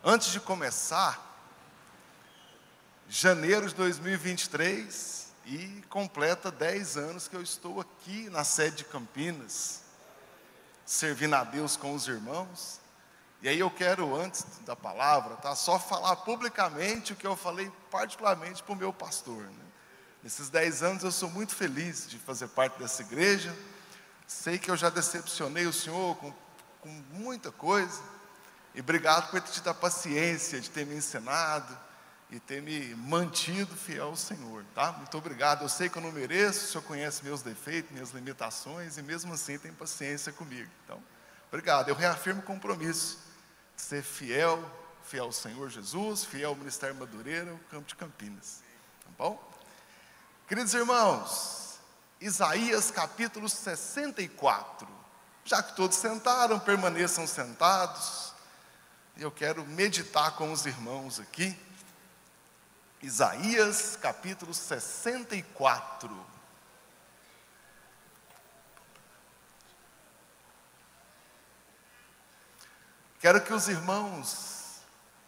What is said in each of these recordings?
Antes de começar, janeiro de 2023, e completa 10 anos que eu estou aqui na sede de Campinas, servindo a Deus com os irmãos. E aí eu quero, antes da palavra, só falar publicamente o que eu falei particularmente para o meu pastor, né? Nesses 10 anos eu sou muito feliz de fazer parte dessa igreja. Sei que eu já decepcionei o Senhor com muita coisa. E obrigado por ter tido a paciência de ter me ensinado e ter me mantido fiel ao Senhor, tá? Muito obrigado. Eu sei que eu não mereço, o Senhor conhece meus defeitos, minhas limitações, e mesmo assim tem paciência comigo. Então, obrigado. Eu reafirmo o compromisso de ser fiel ao Senhor Jesus, fiel ao Ministério Madureira, o Campo de Campinas. Tá bom? Queridos irmãos, Isaías capítulo 64. Já que todos sentaram, permaneçam sentados. Eu quero meditar com os irmãos aqui. Isaías capítulo 64. Quero que os irmãos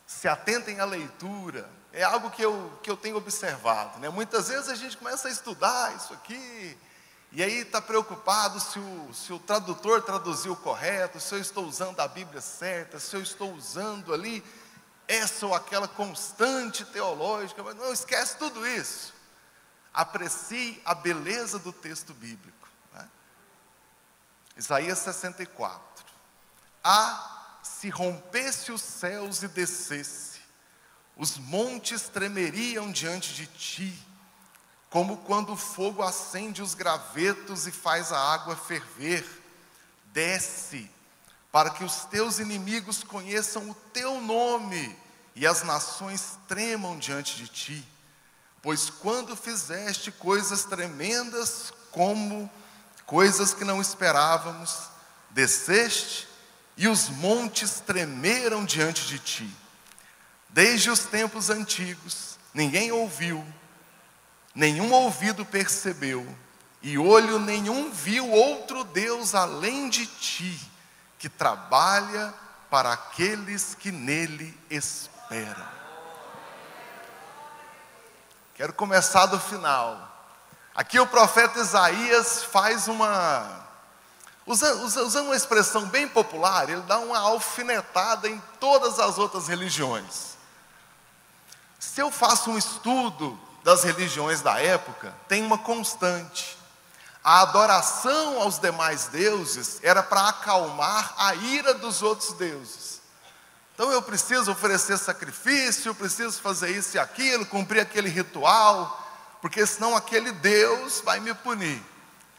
se atentem à leitura. É algo que eu tenho observado, né? Muitas vezes a gente começa a estudar isso aqui, e aí está preocupado se o tradutor traduziu correto, se eu estou usando a Bíblia certa, se eu estou usando ali essa ou aquela constante teológica. Mas não esquece tudo isso. Aprecie a beleza do texto bíblico, né? Isaías 64. Se rompesse os céus e descesse, os montes tremeriam diante de ti, como quando o fogo acende os gravetos e faz a água ferver. Desce, para que os teus inimigos conheçam o teu nome e as nações tremam diante de ti. Pois quando fizeste coisas tremendas, como coisas que não esperávamos, desceste e os montes tremeram diante de ti. Desde os tempos antigos, ninguém ouviu, nenhum ouvido percebeu, e olho nenhum viu outro Deus além de ti, que trabalha para aqueles que nele esperam. Quero começar do final. Aqui o profeta Isaías faz usando uma expressão bem popular, ele dá uma alfinetada em todas as outras religiões. Se eu faço um estudo das religiões da época, tem uma constante. A adoração aos demais deuses era para acalmar a ira dos outros deuses. Então eu preciso oferecer sacrifício, eu preciso fazer isso e aquilo, cumprir aquele ritual, porque senão aquele Deus vai me punir.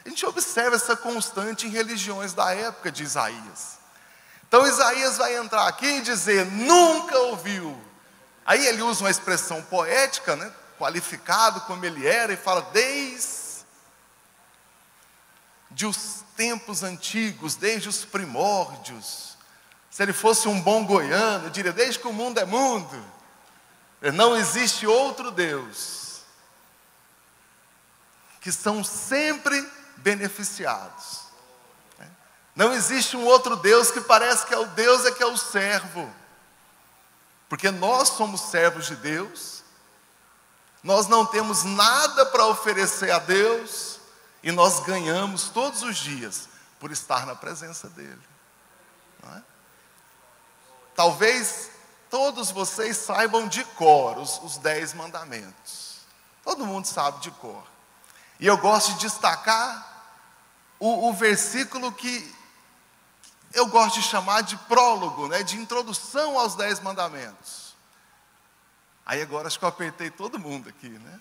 A gente observa essa constante em religiões da época de Isaías. Então Isaías vai entrar aqui e dizer, nunca ouviu. Aí ele usa uma expressão poética, né, qualificado como ele era, e fala, desde os tempos antigos, desde os primórdios. Se ele fosse um bom goiano, diria, desde que o mundo é mundo, não existe outro Deus, que são sempre beneficiados. Não existe um outro Deus que parece que é o Deus, que é o servo. Porque nós somos servos de Deus, nós não temos nada para oferecer a Deus, e nós ganhamos todos os dias por estar na presença dEle. Não é? Talvez todos vocês saibam de cor os 10 mandamentos. Todo mundo sabe de cor. E eu gosto de destacar o versículo que eu gosto de chamar de prólogo, né, de introdução aos 10 mandamentos. Aí agora acho que eu apertei todo mundo aqui, né?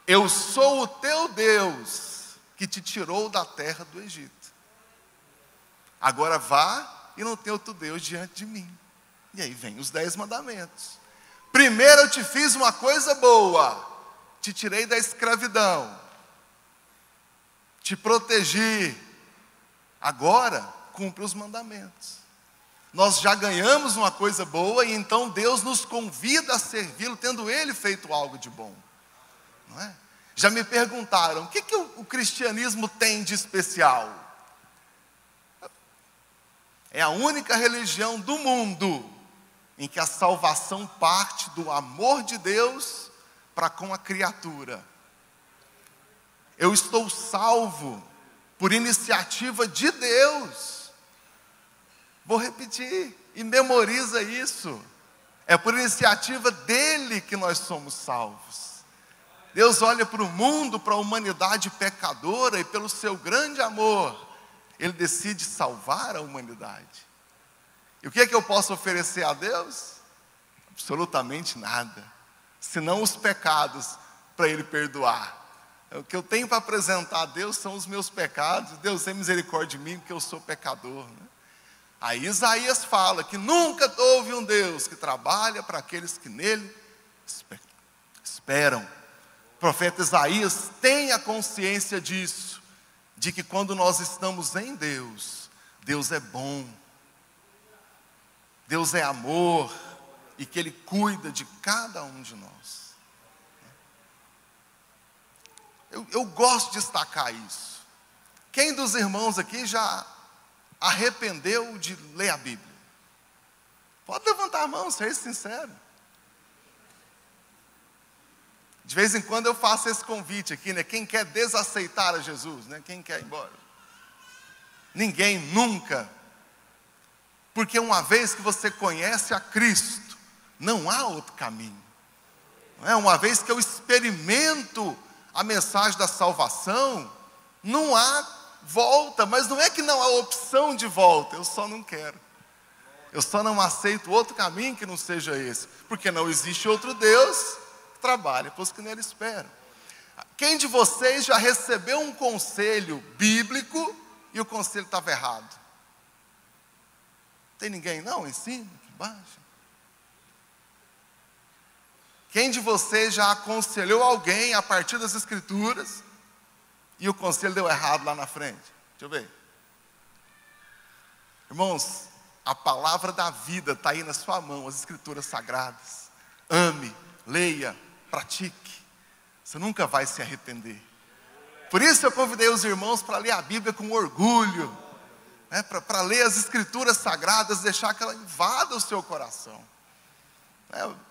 Eu sou o teu Deus, que te tirou da terra do Egito. Agora vá e não tem outro Deus diante de mim. E aí vem os 10 mandamentos. Primeiro eu te fiz uma coisa boa, te tirei da escravidão, te protegi. Agora cumpre os mandamentos. Nós já ganhamos uma coisa boa, e então Deus nos convida a servi-lo, tendo Ele feito algo de bom. Não é? Já me perguntaram, o que o cristianismo tem de especial? É a única religião do mundo em que a salvação parte do amor de Deus para com a criatura. Eu estou salvo por iniciativa de Deus. Vou repetir, e memoriza isso. É por iniciativa dele que nós somos salvos. Deus olha para o mundo, para a humanidade pecadora, e pelo seu grande amor, Ele decide salvar a humanidade. E o que é que eu posso oferecer a Deus? Absolutamente nada, senão os pecados para Ele perdoar. O que eu tenho para apresentar a Deus são os meus pecados. Deus tem misericórdia de mim, porque eu sou pecador, né? Aí Isaías fala que nunca houve um Deus que trabalha para aqueles que nele esperam. O profeta Isaías tem a consciência disso, de que quando nós estamos em Deus, Deus é bom, Deus é amor, e que Ele cuida de cada um de nós. Eu gosto de destacar isso. Quem dos irmãos aqui já arrependeu de ler a Bíblia? Pode levantar a mão, ser sincero. De vez em quando eu faço esse convite aqui, né? Quem quer desaceitar a Jesus, né? Quem quer ir embora? Ninguém, nunca. Porque uma vez que você conhece a Cristo, não há outro caminho. Não é? Uma vez que eu experimento a mensagem da salvação, não há volta. Mas não é que não há opção de volta, eu só não quero. Eu só não aceito outro caminho que não seja esse. Porque não existe outro Deus que trabalha para os que nele esperam. Quem de vocês já recebeu um conselho bíblico e o conselho estava errado? Tem ninguém não? Em cima, aqui embaixo? Quem de vocês já aconselhou alguém a partir das Escrituras e o conselho deu errado lá na frente? Deixa eu ver. Irmãos, a palavra da vida está aí na sua mão, as Escrituras sagradas. Ame, leia, pratique. Você nunca vai se arrepender. Por isso eu convidei os irmãos para ler a Bíblia com orgulho, né? Para ler as Escrituras sagradas, deixar que ela invada o seu coração.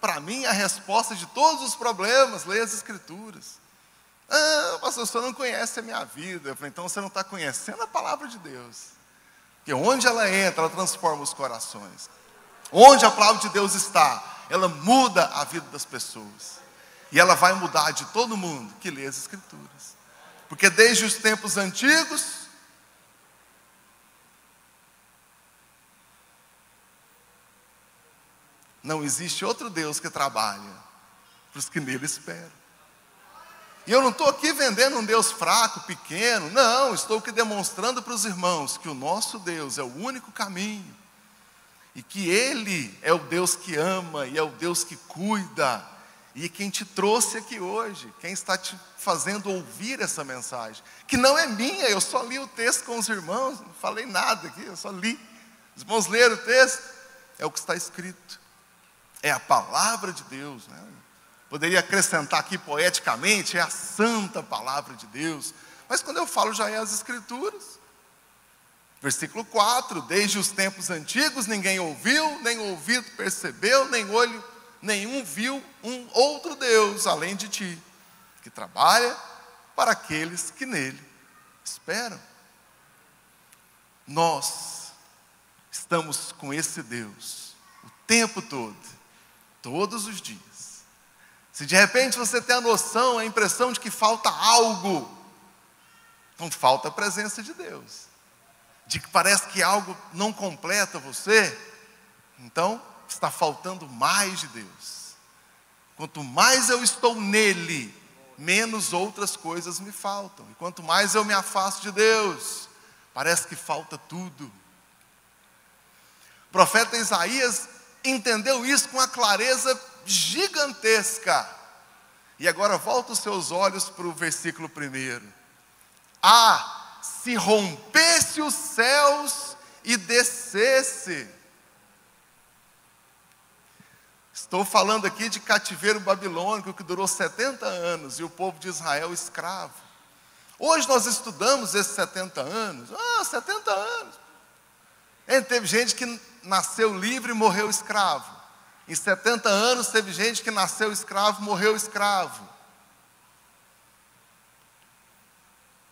Para mim, a resposta de todos os problemas, leia as Escrituras. Ah, pastor, o senhor não conhece a minha vida. Eu falei, então você não está conhecendo a palavra de Deus. Porque onde ela entra, ela transforma os corações. Onde a palavra de Deus está, ela muda a vida das pessoas. E ela vai mudar de todo mundo que lê as Escrituras. Porque desde os tempos antigos, não existe outro Deus que trabalha para os que nele esperam. E eu não estou aqui vendendo um Deus fraco, pequeno. Não, estou aqui demonstrando para os irmãos que o nosso Deus é o único caminho. E que Ele é o Deus que ama e é o Deus que cuida. E quem te trouxe aqui hoje, quem está te fazendo ouvir essa mensagem, que não é minha, eu só li o texto com os irmãos, não falei nada aqui, eu só li. Os irmãos leram o texto, é o que está escrito. É a palavra de Deus, né? Poderia acrescentar aqui poeticamente, é a santa palavra de Deus. Mas quando eu falo já é as Escrituras. Versículo 4, desde os tempos antigos ninguém ouviu, nem ouvido percebeu, nem olho nenhum viu um outro Deus além de ti, que trabalha para aqueles que nele esperam. Nós estamos com esse Deus o tempo todo, todos os dias. Se de repente você tem a noção, a impressão de que falta algo, não falta a presença de Deus. De que parece que algo não completa você, então está faltando mais de Deus. Quanto mais eu estou nele, menos outras coisas me faltam. E quanto mais eu me afasto de Deus, parece que falta tudo. O profeta Isaías entendeu isso com uma clareza gigantesca. E agora volta os seus olhos para o versículo 1. Se rompesse os céus e descesse. Estou falando aqui de cativeiro babilônico que durou 70 anos e o povo de Israel escravo. Hoje nós estudamos esses 70 anos. 70 anos. Teve gente que nasceu livre e morreu escravo. Em 70 anos teve gente que nasceu escravo, morreu escravo.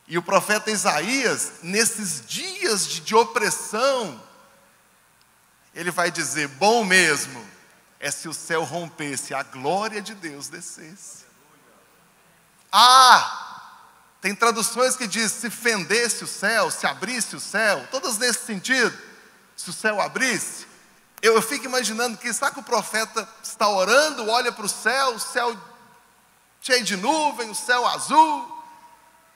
E o profeta Isaías, nesses dias de opressão, ele vai dizer: bom mesmo é se o céu rompesse, a glória de Deus descesse. Tem traduções que diz: se fendesse o céu, se abrisse o céu, todas nesse sentido. Se o céu abrisse, eu fico imaginando que, sabe que o profeta está orando, olha para o céu cheio de nuvem, o céu azul,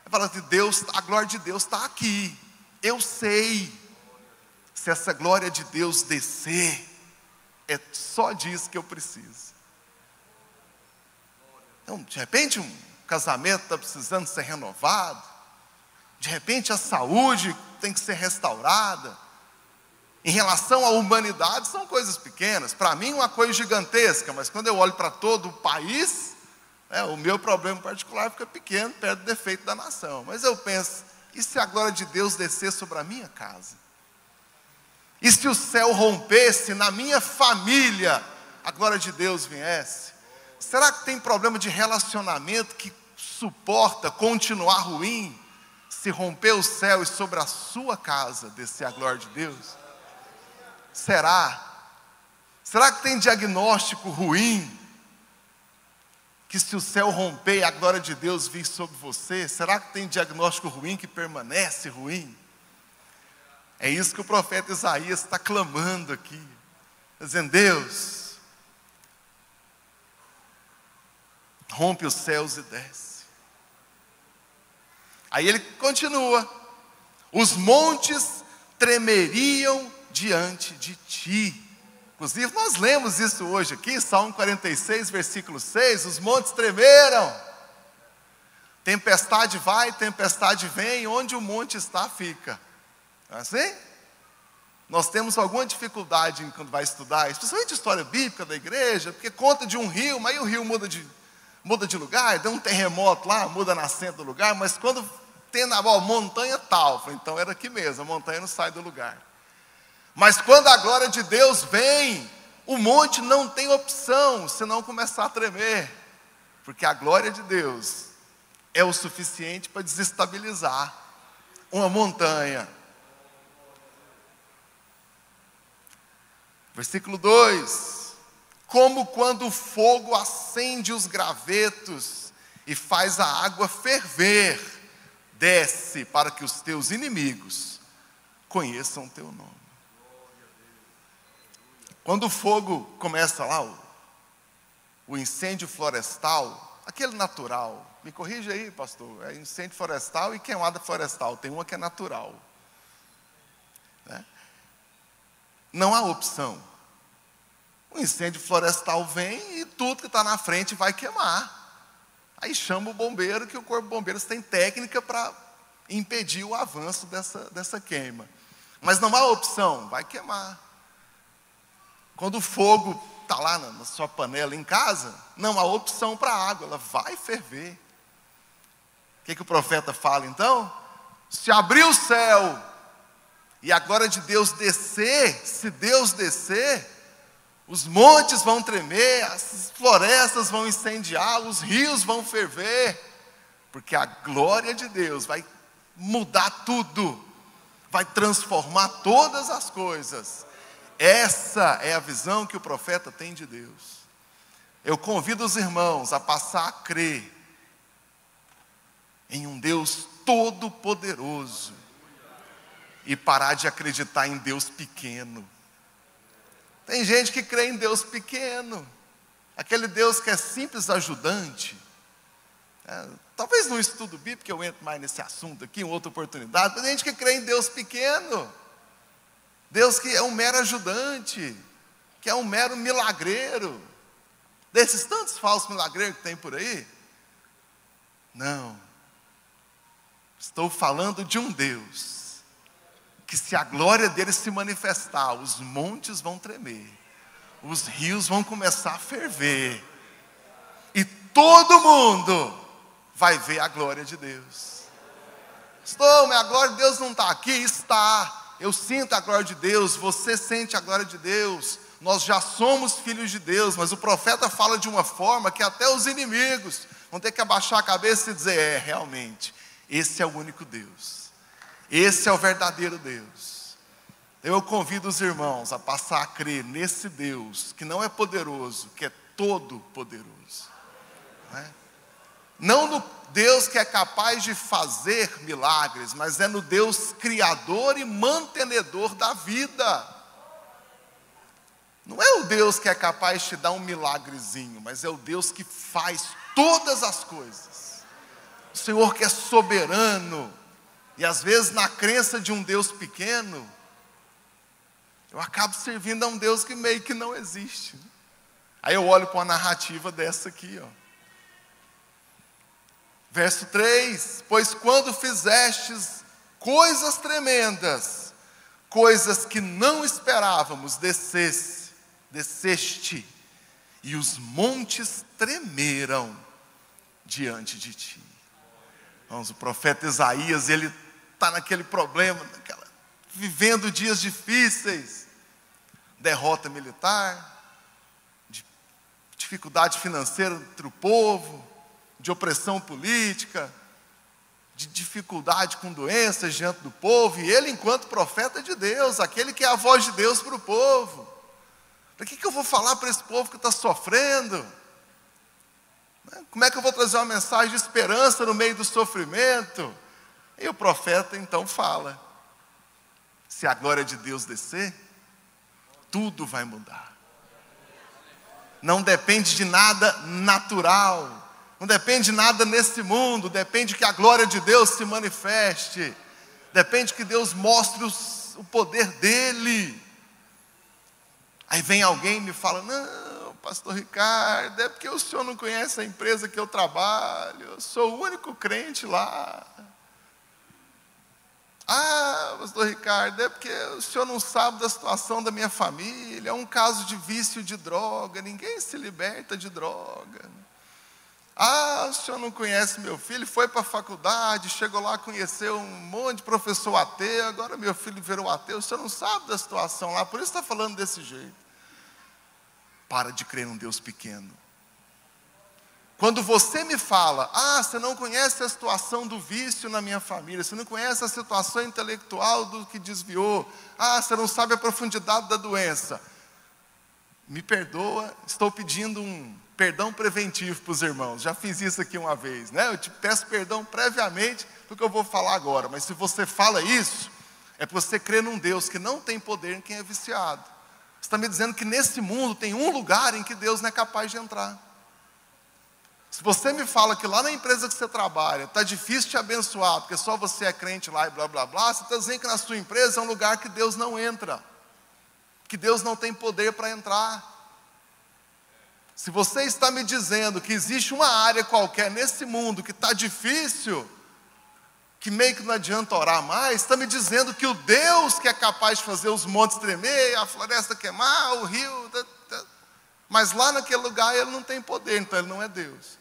e fala assim: Deus, a glória de Deus está aqui. Eu sei, se essa glória de Deus descer, é só disso que eu preciso. Então, de repente, um casamento está precisando ser renovado, de repente a saúde tem que ser restaurada. Em relação à humanidade, são coisas pequenas. Para mim, uma coisa gigantesca, mas quando eu olho para todo o país, o meu problema particular fica pequeno, perto do defeito da nação. Mas eu penso: e se a glória de Deus descer sobre a minha casa? E se o céu rompesse na minha família, a glória de Deus viesse? Será que tem problema de relacionamento que suporta continuar ruim, se romper o céu e sobre a sua casa descer a glória de Deus? Será? Será que tem diagnóstico ruim, que se o céu romper e a glória de Deus vir sobre você, será que tem diagnóstico ruim que permanece ruim? É isso que o profeta Isaías está clamando aqui, dizendo: Deus, rompe os céus e desce. Aí ele continua: os montes tremeriam diante de ti. Inclusive nós lemos isso hoje aqui, Salmo 46, versículo 6, os montes tremeram. Tempestade vai, tempestade vem, onde o monte está, fica. Não é assim? Nós temos alguma dificuldade quando vai estudar, especialmente história bíblica da igreja, porque conta de um rio, mas aí o rio muda de lugar, deu um terremoto lá, muda a nascente do lugar, mas quando tem na montanha tal, então era aqui mesmo, a montanha não sai do lugar. Mas quando a glória de Deus vem, o monte não tem opção, senão começar a tremer, porque a glória de Deus é o suficiente para desestabilizar uma montanha. Versículo 2: como quando o fogo acende os gravetos e faz a água ferver, desce para que os teus inimigos conheçam o teu nome. Quando o fogo começa lá, o incêndio florestal, aquele natural, me corrija aí, pastor, é incêndio florestal e queimada florestal, tem uma que é natural, né? Não há opção. O incêndio florestal vem e tudo que está na frente vai queimar. Aí chama o bombeiro, que o corpo de bombeiros tem técnica para impedir o avanço dessa queima. Mas não há opção, vai queimar. Quando o fogo está lá na sua panela em casa, não há opção para a água, ela vai ferver. O que o profeta fala então? Se abrir o céu e a glória de Deus descer, se Deus descer, os montes vão tremer, as florestas vão incendiar, os rios vão ferver, porque a glória de Deus vai mudar tudo, vai transformar todas as coisas. Essa é a visão que o profeta tem de Deus. Eu convido os irmãos a passar a crer em um Deus todo-poderoso e parar de acreditar em Deus pequeno. Tem gente que crê em Deus pequeno, aquele Deus que é simples ajudante. Talvez no estudo bíblico eu entre mais nesse assunto aqui, em outra oportunidade, mas tem gente que crê em Deus pequeno, Deus que é um mero ajudante, que é um mero milagreiro, desses tantos falsos milagreiros que tem por aí. Não, estou falando de um Deus que, se a glória dele se manifestar, os montes vão tremer, os rios vão começar a ferver, e todo mundo vai ver a glória de Deus. Mas a glória de Deus não está aqui? Está. Eu sinto a glória de Deus, você sente a glória de Deus, nós já somos filhos de Deus, mas o profeta fala de uma forma que até os inimigos vão ter que abaixar a cabeça e dizer: realmente, esse é o único Deus, esse é o verdadeiro Deus. Eu convido os irmãos a passar a crer nesse Deus, que não é poderoso, que é todo poderoso, não no Deus que é capaz de fazer milagres, mas é no Deus criador e mantenedor da vida. Não é o Deus que é capaz de te dar um milagrezinho, mas é o Deus que faz todas as coisas. O Senhor que é soberano. E às vezes na crença de um Deus pequeno, eu acabo servindo a um Deus que meio que não existe. Aí eu olho para uma narrativa dessa aqui, Verso 3: pois quando fizestes coisas tremendas, coisas que não esperávamos, desceste, e os montes tremeram diante de ti. Irmãos, o profeta Isaías, ele está naquele problema, vivendo dias difíceis, derrota militar, dificuldade financeira entre o povo, de opressão política, de dificuldade com doenças diante do povo, e ele, enquanto profeta de Deus, aquele que é a voz de Deus para o povo, para que eu vou falar para esse povo que está sofrendo? Como é que eu vou trazer uma mensagem de esperança no meio do sofrimento? E o profeta então fala: se a glória de Deus descer, tudo vai mudar. Não depende de nada natural, não depende de nada nesse mundo, depende que a glória de Deus se manifeste, depende que Deus mostre o poder dEle. Aí vem alguém e me fala: não, pastor Ricardo, é porque o senhor não conhece a empresa que eu trabalho, eu sou o único crente lá. Ah, pastor Ricardo, é porque o senhor não sabe da situação da minha família, é um caso de vício de droga, ninguém se liberta de droga. Ah, o senhor não conhece meu filho, foi para a faculdade, chegou lá, conheceu um monte de professor ateu, agora meu filho virou ateu, o senhor não sabe da situação lá, por isso está falando desse jeito. Para de crer num Deus pequeno. Quando você me fala: você não conhece a situação do vício na minha família, você não conhece a situação intelectual do que desviou, você não sabe a profundidade da doença, me perdoa, estou pedindo um perdão preventivo para os irmãos. Já fiz isso aqui uma vez, Eu te peço perdão previamente do que eu vou falar agora. Mas se você fala isso, é porque você crê num Deus que não tem poder em quem é viciado. Você está me dizendo que nesse mundo tem um lugar em que Deus não é capaz de entrar. Se você me fala que lá na empresa que você trabalha está difícil te abençoar, porque só você é crente lá e blá blá blá, você está dizendo que na sua empresa é um lugar que Deus não entra, que Deus não tem poder para entrar. Se você está me dizendo que existe uma área qualquer nesse mundo que está difícil, que meio que não adianta orar mais, está me dizendo que o Deus que é capaz de fazer os montes tremer, a floresta queimar, o rio, mas lá naquele lugar ele não tem poder, então ele não é Deus.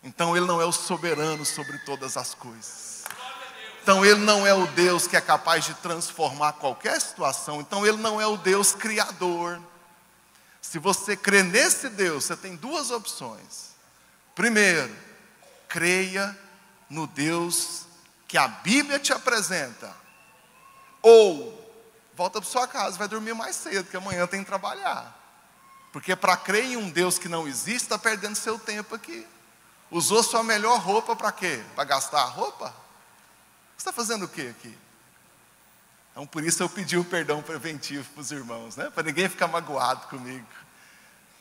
Então ele não é o soberano sobre todas as coisas. Então ele não é o Deus que é capaz de transformar qualquer situação. Então ele não é o Deus criador. Se você crê nesse Deus, você tem duas opções. Primeiro, creia no Deus que a Bíblia te apresenta. Ou, volta para sua casa, vai dormir mais cedo, que amanhã tem que trabalhar. Porque para crer em um Deus que não existe, está perdendo seu tempo aqui. Usou sua melhor roupa para quê? Para gastar a roupa? Você está fazendo o quê aqui? Então por isso eu pedi o perdão preventivo para os irmãos, para ninguém ficar magoado comigo.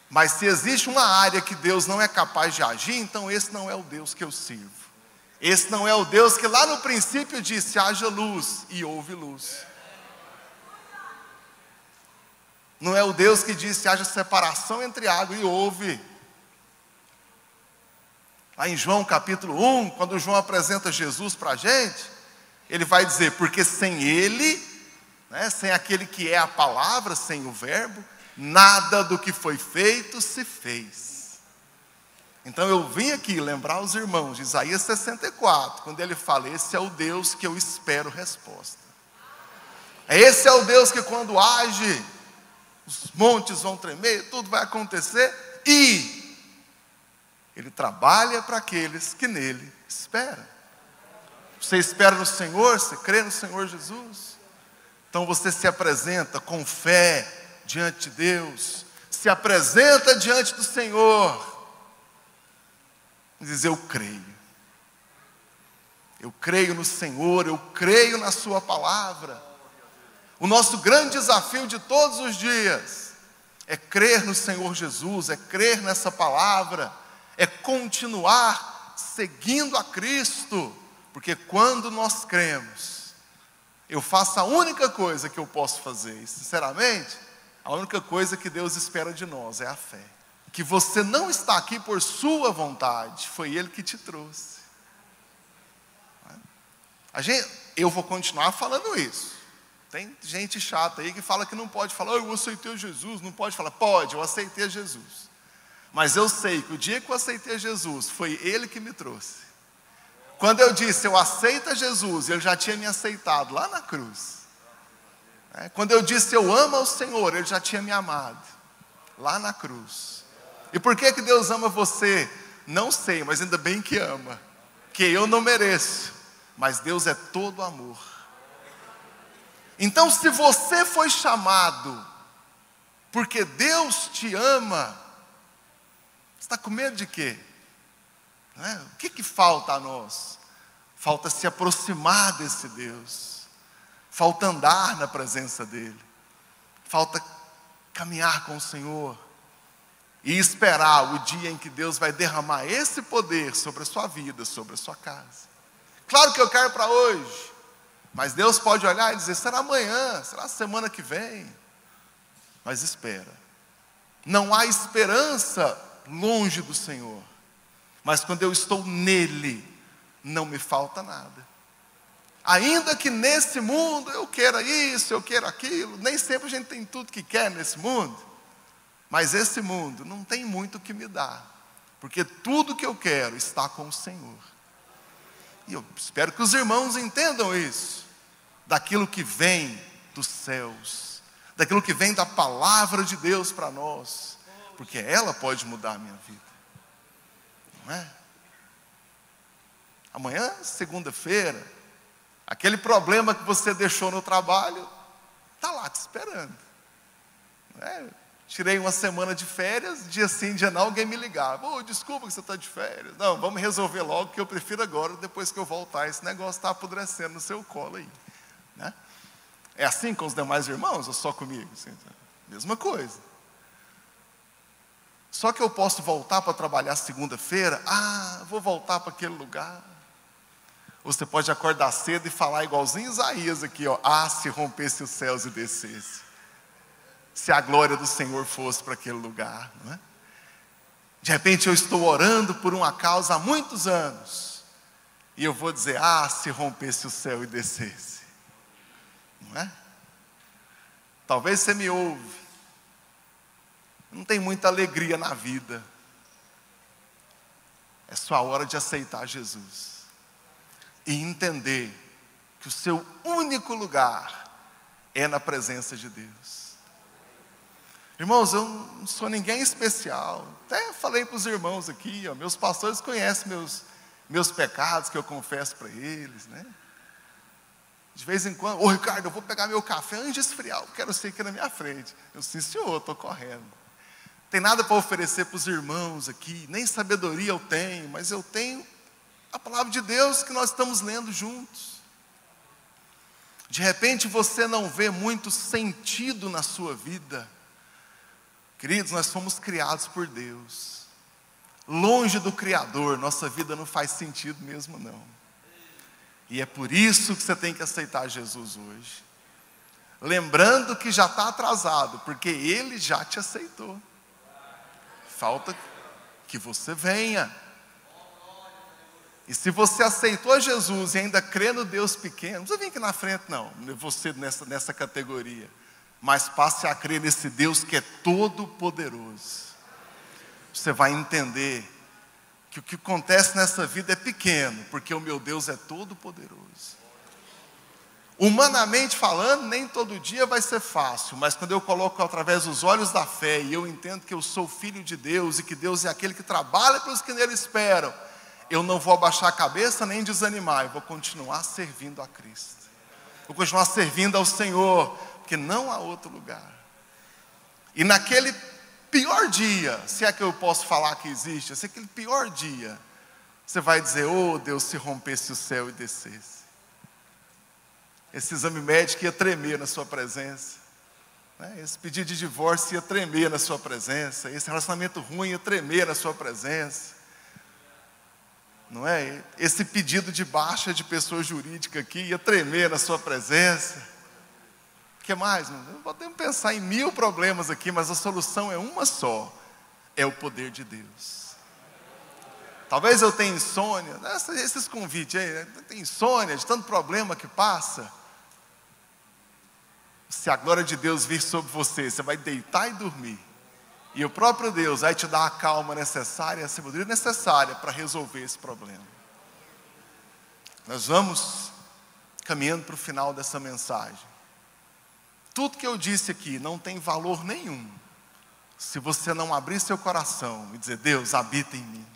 Mas se existe uma área que Deus não é capaz de agir, então esse não é o Deus que eu sirvo. Esse não é o Deus que lá no princípio disse: haja luz, e houve luz. Não é o Deus que disse: haja separação entre água, e houve. Lá em João capítulo 1, quando João apresenta Jesus para a gente, ele vai dizer: porque sem Ele, sem aquele que é a palavra, sem o verbo, nada do que foi feito se fez. Então eu vim aqui lembrar os irmãos de Isaías 64, quando ele fala: esse é o Deus que eu espero resposta. Esse é o Deus que quando age, os montes vão tremer, tudo vai acontecer, e Ele trabalha para aqueles que nele esperam. Você espera no Senhor, você crê no Senhor Jesus? Então você se apresenta com fé diante de Deus, se apresenta diante do Senhor, e diz: eu creio no Senhor, eu creio na sua palavra. O nosso grande desafio de todos os dias é crer no Senhor Jesus, é crer nessa palavra, é continuar seguindo a Cristo, porque quando nós cremos, eu faço a única coisa que eu posso fazer, e sinceramente, a única coisa que Deus espera de nós é a fé. Que você não está aqui por sua vontade, foi Ele que te trouxe. Eu vou continuar falando isso. Tem gente chata aí que fala que não pode falar: eu aceitei Jesus, não pode falar. Pode, eu aceitei Jesus. Mas eu sei que o dia que eu aceitei Jesus, foi Ele que me trouxe. Quando eu disse: eu aceito Jesus, Ele já tinha me aceitado lá na cruz. Quando eu disse: eu amo ao Senhor, Ele já tinha me amado lá na cruz. E por que Deus ama você? Não sei, mas ainda bem que ama. Que eu não mereço, mas Deus é todo amor. Então, se você foi chamado porque Deus te ama, você está com medo de quê? O que falta a nós? Falta se aproximar desse Deus, falta andar na presença dEle, falta caminhar com o Senhor e esperar o dia em que Deus vai derramar esse poder sobre a sua vida, sobre a sua casa. Claro que eu quero para hoje, mas Deus pode olhar e dizer: será amanhã, será semana que vem. Mas espera. Não há esperança longe do Senhor. Mas quando eu estou nele, não me falta nada. Ainda que nesse mundo eu queira isso, eu queira aquilo. Nem sempre a gente tem tudo que quer nesse mundo. Mas esse mundo não tem muito o que me dar. Porque tudo que eu quero está com o Senhor. E eu espero que os irmãos entendam isso. Daquilo que vem dos céus, daquilo que vem da palavra de Deus para nós, porque ela pode mudar a minha vida, não é? Amanhã, segunda-feira, aquele problema que você deixou no trabalho está lá te esperando, não é? Tirei uma semana de férias, dia sim, dia não, alguém me ligava: desculpa que você está de férias. Não, vamos resolver logo, que eu prefiro agora, depois que eu voltar. Esse negócio está apodrecendo no seu colo aí. É assim com os demais irmãos ou só comigo? Mesma coisa. Só que eu posso voltar para trabalhar segunda-feira. Vou voltar para aquele lugar. Ou você pode acordar cedo e falar igualzinho Isaías aqui, ó: se rompesse os céus e descesse, se a glória do Senhor fosse para aquele lugar, não é? De repente eu estou orando por uma causa há muitos anos, e eu vou dizer: se rompesse o céu e descesse. Não é? Talvez você me ouve, não tem muita alegria na vida. É sua hora de aceitar Jesus e entender que o seu único lugar é na presença de Deus. Irmãos, eu não sou ninguém especial. Até falei para os irmãos aqui, meus pastores conhecem meus pecados que eu confesso para eles, né? De vez em quando: Ricardo, eu vou pegar meu café antes de esfriar, eu quero ser aqui na minha frente. Eu: sim, senhor, estou correndo. Tem nada para oferecer para os irmãos aqui, nem sabedoria eu tenho, mas eu tenho a palavra de Deus que nós estamos lendo juntos. De repente você não vê muito sentido na sua vida. Queridos, nós fomos criados por Deus. Longe do Criador, nossa vida não faz sentido mesmo não. E é por isso que você tem que aceitar Jesus hoje. Lembrando que já está atrasado, porque Ele já te aceitou. Falta que você venha. E se você aceitou Jesus e ainda crê no Deus pequeno, não precisa vir aqui na frente não, você nessa categoria. Mas passe a crer nesse Deus que é todo poderoso. Você vai entender que o que acontece nessa vida é pequeno, porque o meu Deus é todo poderoso. Humanamente falando, nem todo dia vai ser fácil, mas quando eu coloco através dos olhos da fé e eu entendo que eu sou filho de Deus e que Deus é aquele que trabalha para os que nele esperam, eu não vou abaixar a cabeça nem desanimar, eu vou continuar servindo a Cristo. Vou continuar servindo ao Senhor, porque não há outro lugar. E naquele pior dia, se é que eu posso falar que existe, se é aquele pior dia, você vai dizer: oh Deus, se rompesse o céu e descesse. Esse exame médico ia tremer na sua presença, né? Esse pedido de divórcio ia tremer na sua presença, esse relacionamento ruim ia tremer na sua presença, não é? Esse pedido de baixa de pessoa jurídica aqui ia tremer na sua presença. O que mais? Podemos pensar em 1000 problemas aqui, mas a solução é uma só: é o poder de Deus. Talvez eu tenha insônia, esses convites aí, né? Tem insônia, de tanto problema que passa. Se a glória de Deus vir sobre você, você vai deitar e dormir. E o próprio Deus vai te dar a calma necessária, a sabedoria necessária para resolver esse problema. Nós vamos caminhando para o final dessa mensagem. Tudo que eu disse aqui não tem valor nenhum se você não abrir seu coração e dizer: Deus, habita em mim.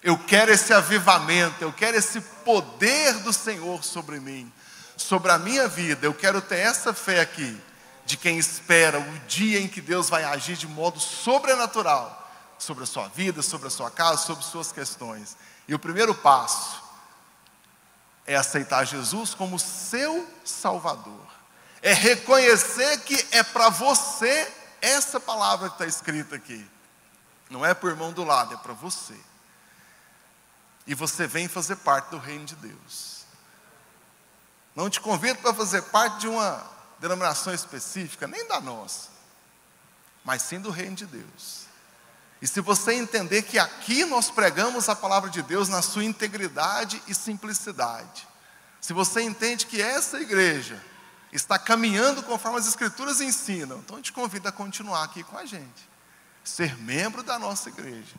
Eu quero esse avivamento, eu quero esse poder do Senhor sobre mim, sobre a minha vida. Eu quero ter essa fé aqui, de quem espera o dia em que Deus vai agir de modo sobrenatural, sobre a sua vida, sobre a sua casa, sobre suas questões. E o primeiro passo é aceitar Jesus como seu Salvador. É reconhecer que é para você essa palavra que está escrita aqui. Não é para o irmão do lado, é para você. E você vem fazer parte do reino de Deus. Não te convido para fazer parte de uma denominação específica, nem da nossa, mas sim do reino de Deus. E se você entender que aqui nós pregamos a palavra de Deus na sua integridade e simplicidade, se você entende que essa igreja está caminhando conforme as Escrituras ensinam, então eu te convido a continuar aqui com a gente, ser membro da nossa igreja,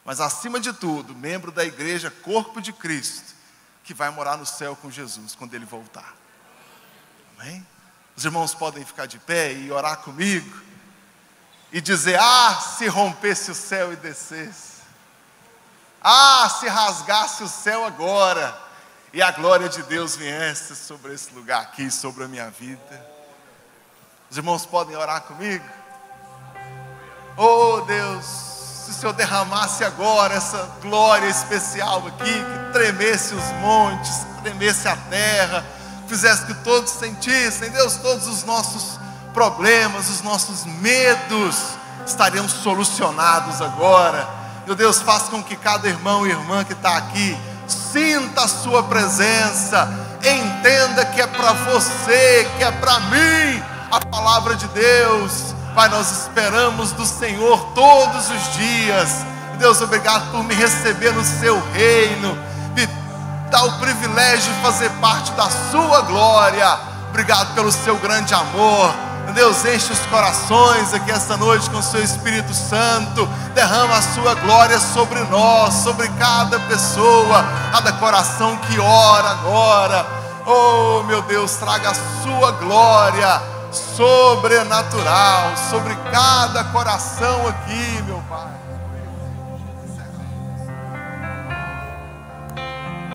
mas acima de tudo, membro da igreja, corpo de Cristo, que vai morar no céu com Jesus quando Ele voltar. Amém? Os irmãos podem ficar de pé e orar comigo e dizer: ah, se rompesse o céu e descesse, ah, se rasgasse o céu agora e a glória de Deus viesse sobre esse lugar aqui, sobre a minha vida. Os irmãos podem orar comigo? Oh Deus, se o Senhor derramasse agora essa glória especial aqui, que tremesse os montes, tremesse a terra, fizesse que todos sentissem, Deus, todos os nossos problemas, os nossos medos estariam solucionados agora. Meu Deus, faça com que cada irmão e irmã que está aqui sinta a sua presença, entenda que é para você, que é para mim a palavra de Deus. Pai, nós esperamos do Senhor todos os dias. Deus, obrigado por me receber no seu reino, me dar o privilégio de fazer parte da sua glória. Obrigado pelo seu grande amor. Deus, enche os corações aqui esta noite com o seu Espírito Santo. Derrama a sua glória sobre nós, sobre cada pessoa, cada coração que ora agora. Oh meu Deus, traga a sua glória sobrenatural sobre cada coração aqui, meu Pai.